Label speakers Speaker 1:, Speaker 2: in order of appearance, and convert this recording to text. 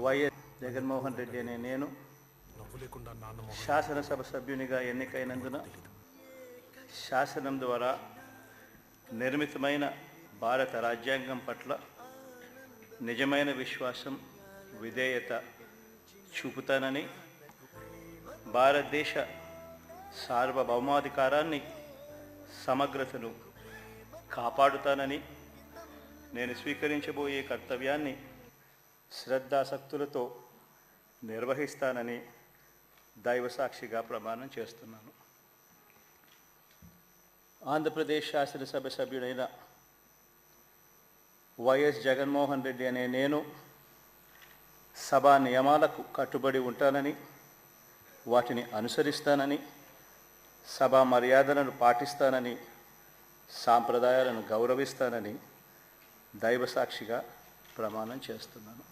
Speaker 1: YS Jaganmohan Reddy అనే నేను శాసనసభ సభ్యునిగా ఎన్నికైనందున శాసనం ద్వారా నిర్మితమైన భారత రాజ్యాంగం పట్ల నిజమైన విశ్వాసం, విధేయత చూపుతానని, భారతదేశ సార్వభౌమాధికారాన్ని, సమగ్రతను కాపాడుతానని, నేను స్వీకరించబోయే కర్తవ్యాన్ని శ్రద్ధాసక్తులతో నిర్వహిస్తానని దైవసాక్షిగా ప్రమాణం చేస్తున్నాను. ఆంధ్రప్రదేశ్ శాసనసభ సభ్యుడైన వైఎస్ జగన్మోహన్ రెడ్డి అనే నేను సభా నియమాలకు కట్టుబడి ఉంటానని, వాటిని అనుసరిస్తానని, సభా మర్యాదలను పాటిస్తానని, సాంప్రదాయాలను గౌరవిస్తానని దైవసాక్షిగా ప్రమాణం చేస్తున్నాను.